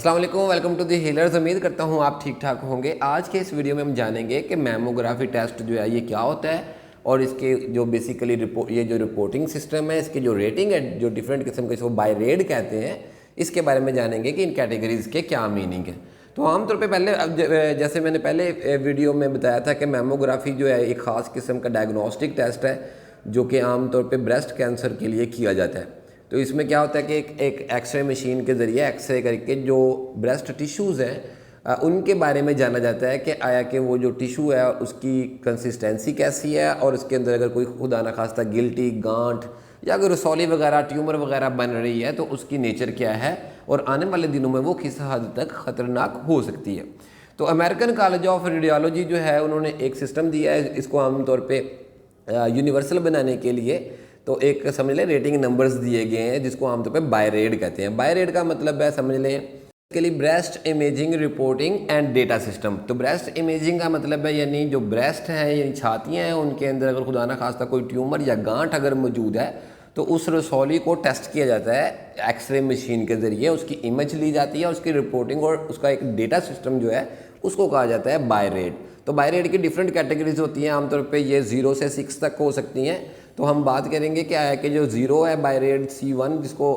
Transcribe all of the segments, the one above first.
अस्सलाम वालेकुम, welcome to the healers. उम्मीद करता हूँ आप ठीक ठाक होंगे। आज के इस वीडियो में हम जानेंगे कि मैमोग्राफी टेस्ट जो है ये क्या होता है और इसके जो बेसिकली रिपोर्टिंग सिस्टम है, इसकी जो रेटिंग है, जो डिफरेंट किस्म के इसको बाय रेड कहते हैं, इसके बारे में जानेंगे कि इन कैटेगरीज़ के क्या मीनिंग है। तो आमतौर पे पहले जैसे मैंने पहले वीडियो में बताया था कि मैमोग्राफी जो है एक ख़ास किस्म का डायग्नोस्टिक टेस्ट है जो कि आमतौर पे ब्रेस्ट कैंसर के लिए किया जाता है। तो इसमें क्या होता है कि एक एक्सरे मशीन के ज़रिए एक्सरे करके जो ब्रेस्ट टिश्यूज़ हैं उनके बारे में जाना जाता है कि आया कि वो जो टिशू है उसकी कंसिस्टेंसी कैसी है और उसके अंदर अगर कोई खुदा ना खास्ता गिल्टी, गांठ या अगर रसौली वगैरह, ट्यूमर वगैरह बन रही है तो उसकी नेचर क्या है और आने वाले दिनों में वो किस हद तक ख़तरनाक हो सकती है। तो अमेरिकन कॉलेज ऑफ रेडियोलॉजी जो है उन्होंने एक सिस्टम दिया है इसको आमतौर पर यूनिवर्सल बनाने के लिए। तो एक समझ लें रेटिंग नंबर्स दिए गए हैं जिसको आमतौर पे बाय रेड कहते हैं। बाय रेड का मतलब है समझ लें के लिए breast imaging reporting and data system. तो ब्रेस्ट इमेजिंग का मतलब है यानी जो ब्रेस्ट है यानी छातियाँ हैं उनके अंदर अगर खुदा ना खास्ता कोई ट्यूमर या गांठ अगर मौजूद है तो उस रसौली को टेस्ट किया जाता है एक्सरे मशीन के ज़रिए, उसकी इमेज ली जाती है, उसकी रिपोर्टिंग और उसका एक डेटा सिस्टम जो है उसको कहा जाता है बाय रेड। तो बाय रेड की डिफरेंट कैटेगरीज होती हैं, आमतौर पे ये 0 से 6 तक हो सकती हैं। तो हम बात करेंगे क्या है कि जो 0 है बाय रेड C1 जिसको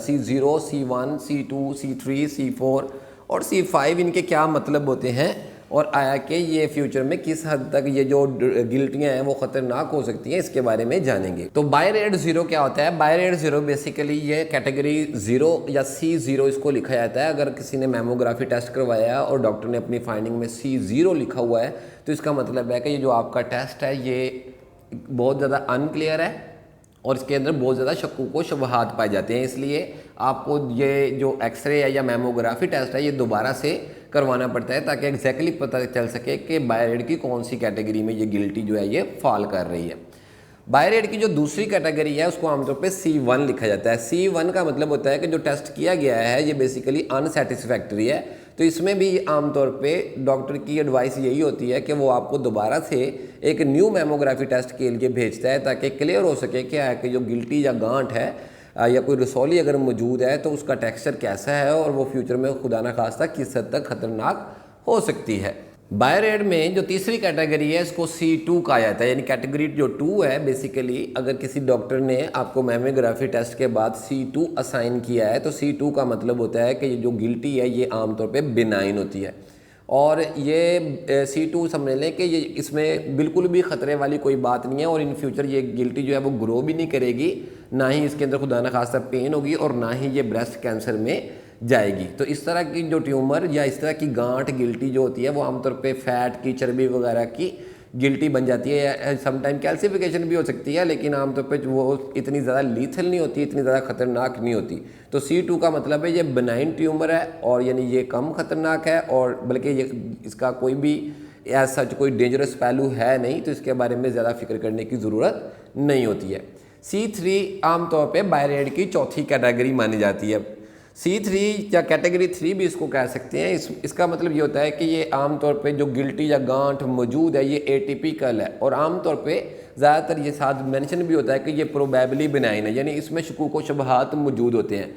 C0, C1, C2, C3, C4 और C5 इनके क्या मतलब होते हैं और आया कि ये फ्यूचर में किस हद तक ये जो गिल्टियाँ हैं वो ख़तरनाक हो सकती हैं इसके बारे में जानेंगे। तो बाय रेड 0 क्या होता है? बाय रेड 0 बेसिकली ये कैटेगरी 0 या C0 इसको लिखा जाता है। अगर किसी ने मैमोग्राफी टेस्ट करवाया और डॉक्टर ने अपनी फाइंडिंग में C0 लिखा हुआ है तो इसका मतलब है कि ये जो आपका टेस्ट है ये बहुत ज़्यादा अनक्लियर है और इसके अंदर बहुत ज़्यादा शक्कूक व शुबहात पाए जाते हैं। इसलिए आपको ये जो एक्सरे है या मैमोग्राफी टेस्ट है ये दोबारा से करवाना पड़ता है ताकि एग्जैक्टली पता चल सके कि बाय रेड की कौन सी कैटेगरी में ये गिल्टी जो है ये फॉल कर रही है। बाय रेड की जो दूसरी कैटेगरी है उसको आमतौर पे C1 लिखा जाता है। C1 का मतलब होता है कि जो टेस्ट किया गया है ये बेसिकली अनसेटिस्फैक्ट्री है। तो इसमें भी आमतौर पे डॉक्टर की एडवाइस यही होती है कि वो आपको दोबारा से एक न्यू मैमोग्राफी टेस्ट के लिए भेजता है ताकि क्लियर हो सके क्या है कि जो गिल्टी या गांठ है या कोई रसौली अगर मौजूद है तो उसका टेक्सचर कैसा है और वो फ्यूचर में खुदा ना खास्ता किस हद तक खतरनाक हो सकती है। बाय रेड में जो तीसरी कैटेगरी है इसको C2 कहा जाता है, यानी कैटेगरी जो 2 है बेसिकली अगर किसी डॉक्टर ने आपको मैमोग्राफी टेस्ट के बाद C2 असाइन किया है तो C2 का मतलब होता है कि ये जो गिल्टी है ये आमतौर पे बिनाइन होती है और ये C2 समझ लें कि ये इसमें बिल्कुल भी ख़तरे वाली कोई बात नहीं है और इन फ्यूचर ये गिल्टी जो है वो ग्रो भी नहीं करेगी, ना ही इसके अंदर खुदा ना खास्ता पेन होगी और ना ही ये ब्रेस्ट कैंसर में जाएगी। तो इस तरह की जो ट्यूमर या इस तरह की गांठ गिल्टी जो होती है वो आमतौर पे फैट की, चर्बी वगैरह की गिल्टी बन जाती है या समटाइम कैल्सिफिकेशन भी हो सकती है, लेकिन आमतौर पे वो इतनी ज़्यादा लीथल नहीं होती, इतनी ज़्यादा खतरनाक नहीं होती। तो C2 का मतलब है ये बेनाइन ट्यूमर है और यानी ये कम खतरनाक है और बल्कि ये इसका कोई भी एज सच कोई डेंजरस पहलू है नहीं, तो इसके बारे में ज़्यादा फिक्र करने की ज़रूरत नहीं होती है। C3 आमतौर पर बाय रेड की चौथी कैटेगरी मानी जाती है। C3 या कैटेगरी 3 भी इसको कह सकते हैं। इसका मतलब ये होता है कि ये आमतौर पे जो गिल्टी या गांठ मौजूद है ये एटिपिकल है और आमतौर पे ज़्यादातर ये साथ मेंशन भी होता है कि ये प्रोबेबली बिनाइन है, यानी इसमें शकूक व शुबहात मौजूद होते हैं।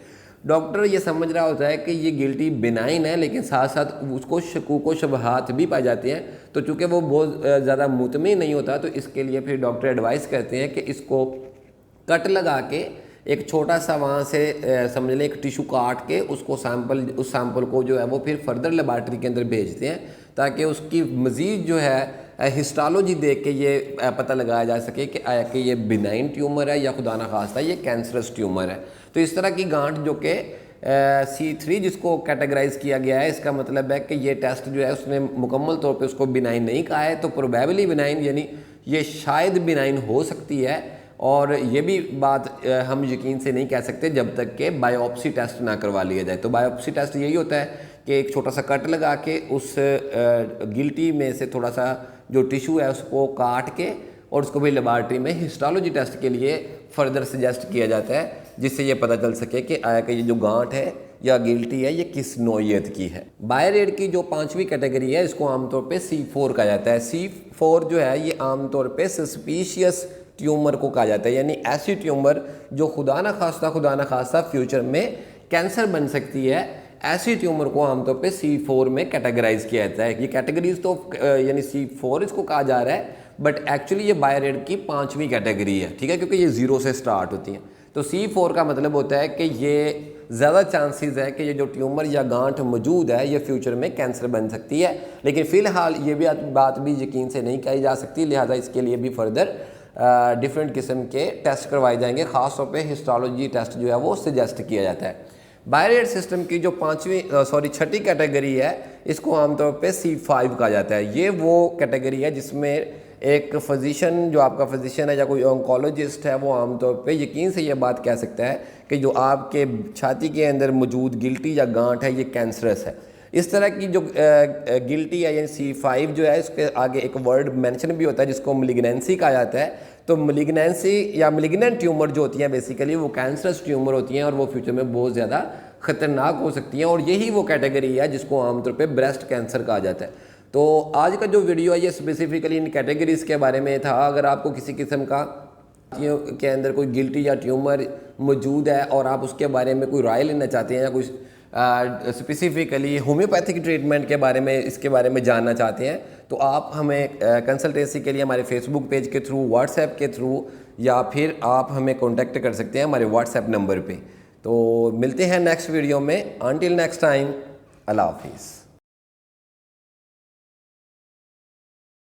डॉक्टर ये समझ रहा होता है कि ये गिल्टी बिनाइन है लेकिन साथ साथ उसको शकूक व शुबहात भी पाए जाते हैं, तो चूँकि वो बहुत ज़्यादा मुतमिन नहीं होता तो इसके लिए फिर डॉक्टर एडवाइस करते हैं कि इसको कट लगा के एक छोटा सा वहाँ से समझ लें एक टिशू काट के उसको उस सैंपल को जो है वो फिर फर्दर लेबॉरेटरी के अंदर भेजते हैं ताकि उसकी मज़ीद जो है हिस्टोलॉजी देख के ये पता लगाया जा सके कि ये बिनाइन ट्यूमर है या खुदा ना खास्ता ये कैंसरस ट्यूमर है। तो इस तरह की गांठ जो कि C3 जिसको कैटेगराइज किया गया है इसका मतलब है कि ये टेस्ट जो है उसने मुकम्मल तौर पे उसको बिनाइन नहीं कहा है, तो प्रोबेबली बिनाइन यानी ये शायद बिनाइन हो सकती है और ये भी बात हम यकीन से नहीं कह सकते जब तक कि बायोप्सी टेस्ट ना करवा लिया जाए। तो बायोप्सी टेस्ट यही होता है कि एक छोटा सा कट लगा के उस गिल्टी में से थोड़ा सा जो टिशू है उसको काट के और उसको भी लेबॉरेटरी में हिस्टोलॉजी टेस्ट के लिए फर्दर सजेस्ट किया जाता है जिससे ये पता चल सके कि आया कि ये जो गांठ है या गिल्टी है ये किस नौइयत की है। बाय रेड की जो 5वीं कैटेगरी है इसको आमतौर पे C4 कहा जाता है। C4 जो है ये आमतौर पे सस्पिशियस ट्यूमर को कहा जाता है, यानी ऐसी ट्यूमर जो खुदा ना खास्ता फ्यूचर में कैंसर बन सकती है ऐसी ट्यूमर को आमतौर पे C4 में कैटेगराइज किया जाता है। ये कैटेगरीज तो यानी C4 इसको कहा जा रहा है, बट एक्चुअली ये बायरेड की 5वीं कैटेगरी है, ठीक है, क्योंकि ये 0 से स्टार्ट होती हैं। तो C4 का मतलब होता है कि ये ज़्यादा चांसेस है कि ये जो ट्यूमर या गांठ मौजूद है ये फ्यूचर में कैंसर बन सकती है, लेकिन फ़िलहाल ये भी बात भी यकीन से नहीं कही जा सकती, लिहाजा इसके लिए भी फर्दर डिफरेंट किस्म के टेस्ट करवाए जाएंगे। ख़ास तौर पे हिस्टोलॉजी टेस्ट जो है वो सजेस्ट किया जाता है। बायरेड सिस्टम की जो 6ठी कैटेगरी है इसको आमतौर पे C5 कहा जाता है। ये वो कैटेगरी है जिसमें एक फिजिशियन, जो आपका फिजिशियन है या कोई ऑन्कोलॉजिस्ट है, वो आमतौर पे यकीन से ये बात कह सकता है कि जो आपके छाती के अंदर मौजूद गिल्टी या गांठ है ये कैंसरस है। इस तरह की जो गिल्टी है यानी C5 जो है, इसके आगे एक वर्ड मेंशन भी होता है जिसको मलिग्नेंसी कहा जाता है। तो मलिग्नेंसी या मलिग्नेंट ट्यूमर जो होती हैं बेसिकली वो कैंसरस ट्यूमर होती हैं और वो फ्यूचर में बहुत ज़्यादा ख़तरनाक हो सकती हैं, और यही वो कैटेगरी है जिसको आमतौर पे ब्रेस्ट कैंसर कहा जाता है। तो आज का जो वीडियो है ये स्पेसिफिकली इन कैटेगरीज़ के बारे में था। अगर आपको किसी किस्म का के अंदर कोई गिल्टी या ट्यूमर मौजूद है और आप उसके बारे में कोई राय लेना चाहते हैं या कुछ स्पेसिफिकली होम्योपैथिक ट्रीटमेंट के बारे में, इसके बारे में जानना चाहते हैं, तो आप हमें कंसल्टेंसी के लिए हमारे फेसबुक पेज के थ्रू, व्हाट्सएप के थ्रू, या फिर आप हमें कॉन्टेक्ट कर सकते हैं हमारे व्हाट्सएप नंबर पे। तो मिलते हैं नेक्स्ट वीडियो में। अंटिल नेक्स्ट टाइम, अल्लाह हाफिज़।